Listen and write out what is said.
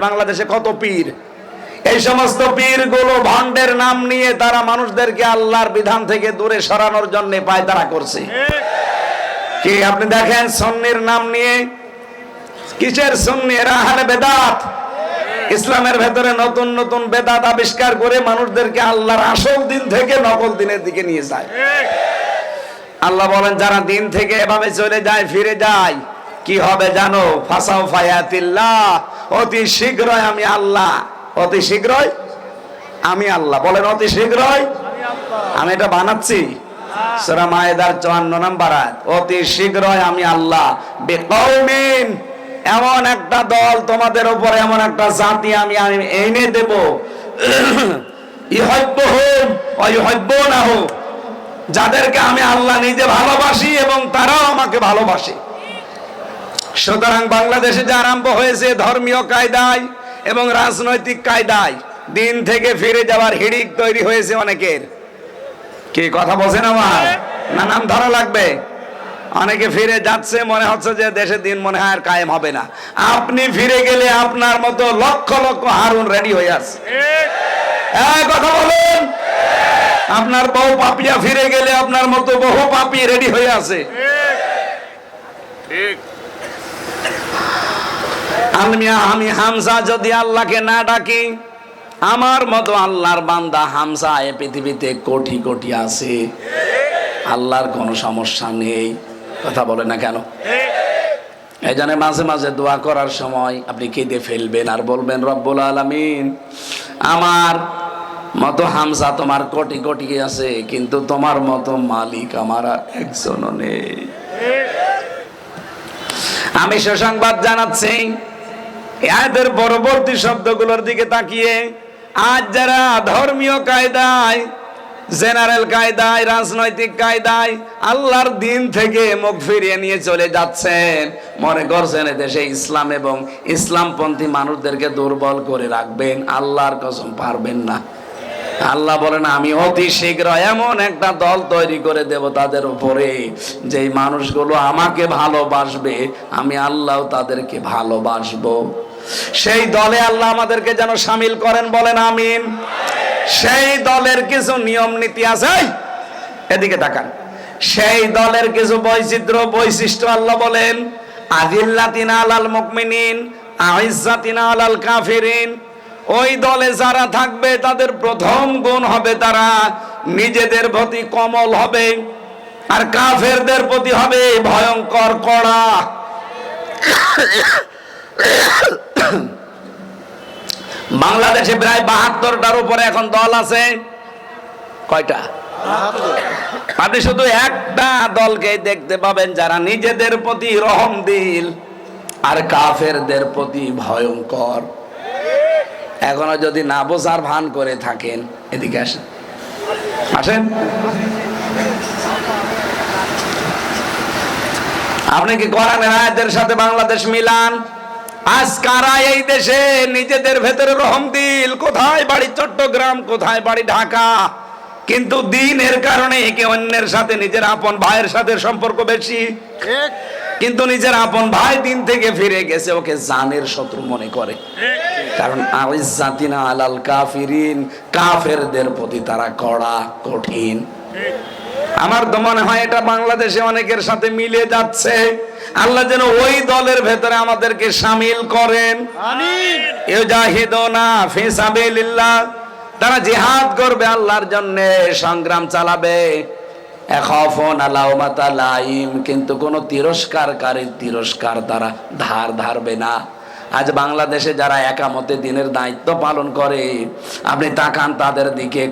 বাংলাদেশে কত পীর, এই সমস্ত পীর গুলো ভণ্ডের নাম নিয়ে তারা মানুষদেরকে আল্লাহর বিধান থেকে দূরে সরানোর জন্য পায়তারা করছে। কি আপনি দেখেন সুন্নির নাম নিয়ে, কিসের সুন্নি? এরা আহলে বেদাত। ইসলামের ভেতরে নতুন নতুন বেদাত আবিষ্কার করে মানুষদেরকে আল্লাহর আসল দিন থেকে নকল দিনের দিকে নিয়ে যায়। আল্লাহ বলেন যারা দিন থেকে এভাবে চলে যায়, ফিরে যায়, কি হবে জানো? ফাসাউ ফায়াতিল্লাহ, অতি শীঘ্রই আমি আল্লাহ, অতি শীঘ্রই আমি আল্লাহ। বলেন অতি শীঘ্রই আমি এটা বানাচ্ছি। সূরা মায়েদার 54 নম্বর আয়াত, অতি শীঘ্রই আমি আল্লাহ বিকৌমিন, এমন একটা দল তোমাদের উপরে, এমন একটা জাতি আমি এনে দেব, ইউহিব্বুহুম ওয়া ইউহিব্বুনাহু, যাদেরকে আমি আল্লাহ নিজে ভালোবাসি এবং তারাও আমাকে ভালোবাসে। সুতরাং বাংলাদেশে যে আরম্ভ হয়েছে ধর্মীয় কায়দায় এবং রাজনৈতিক কায়দায় দিন থেকে ফিরে যাওয়ার হিড়িক তৈরি হয়েছে অনেকের। কি কথা বলছেন আমার? না নাম ধরা লাগবে? অনেকে ফিরে যাচ্ছে, মনে হচ্ছে যে দেশের দিন মনে হয় আর কায়েম হবে না। আপনি ফিরে গেলে আপনার মতো লক্ষ লক্ষ হারুন রেডি হয়ে আছে। কথা বলেন। আপনার বহু পাপিয়া ফিরে গেলে আপনার মতো বহু পাপি রেডি হয়ে আছে। ঠিক। আমি হামজা যদি আল্লাহকে না ডাকি, আমার মতো আল্লাহর বান্দা হামজা এ পৃথিবীতে কোটি কোটি আছে, আল্লাহর কোনো সমস্যা নেই। কথা বলে না কেন? এই জন্য মাঝে মাঝে দোয়া করার সময় আপনি কেঁদে ফেলবেন আর বলবেন, রব্বুল আলামিন, আমার মতো হামজা তোমার কোটি কোটি আছে, কিন্তু তোমার মতো মালিক আমার একজনও নেই। আমি সুসংবাদ জানাচ্ছি, এদের পরবর্তী শব্দগুলোর দিকে তাকিয়ে আজ যারা ধর্মীয় কায়দায়, জেনারেল কায়দায়, রাজনৈতিক কায়দায় আল্লাহর দিন থেকে মুখ ফিরিয়ে নিয়ে চলে যাচ্ছেন, মনে করছেন দেশে ইসলাম এবং ইসলামপন্থী মানুষদেরকে দুর্বল করে রাখবেন, আল্লাহর কসম পারবেন না। আল্লাহ বলেন আমি অতি শীঘ্র এমন একটা দল তৈরি করে দেব তাদের উপরে, যেই মানুষগুলো আমাকে ভালোবাসবে, আমি আল্লাহ তাদেরকে ভালোবাসবো। সেই দলে আল্লাহ আমাদেরকে যেন শামিল করেন, বলেন আমিন। সেই দলের কিছু নিয়ম নীতি আছে, এদিকে তাকান। সেই দলের কিছু বৈশিষ্ট্য আল্লাহ বলেন, আযিল্লাতিন আলাল মুমিনিন আইজ্জাতিন আলাল কাফিরিন। ওই দলে যারা থাকবে তাদের প্রথম গুণ হবে তারা নিজেদের প্রতি কোমল হবে, আর কাফেরদের প্রতি হবে ভয়ঙ্কর কড়া। বাংলাদেশে প্রায় 72টার উপরে এখন দল আছে। কয়টা? আপনি শুধু একটা দলকে দেখতে পাবেন যারা নিজেদের প্রতি রহম দিল আর কাফেরদের প্রতি ভয়ঙ্কর। এখনো যদি না বোঝার ভান করে থাকেন, এদিকে আসেন, আসেন। আপনি কি কোরআনের আয়াতের সাথে বাংলাদেশ মিলান? আজ কারা এই দেশে নিজেদের ভেতরে রহম দিল? কোথায় বাড়ি চট্টগ্রাম, কোথায় বাড়ি ঢাকা, কিন্তু দিনের কারণে একে অন্যের সাথে, নিজের আপন ভাইয়ের সাথে সম্পর্ক বেশি, কিন্তু নিজের আপন ভাই দিন থেকে ফিরে গেছে, ওকে জানের শত্রু মনে করে। কারণ আইজ্জাতিনা আলাল কাফিরিন, কাফেরদের প্রতি তারা কড়া, কঠিন। আমার তো মনে হয় এটা বাংলাদেশে অনেকের সাথে মিলে যাচ্ছে। আল্লাহ যেন ওই দলের ভেতরে আমাদেরকে শামিল করেন। আমিন। ইউজাহিদুনা ফি সাবিলিল্লাহ, তারা জিহাদ করবে, আল্লাহর জন্য সংগ্রাম চালাবে। ইয়াখাফুনা লাওমাতা লাইম, কিন্তু কোন তিরস্কারকারীর তিরস্কার তারা ধার ধারবে না। আজ বাংলাদেশে যারা একামতে দিনের দায়িত্ব পালন করে, আপনি তাকান তাদের দিকে,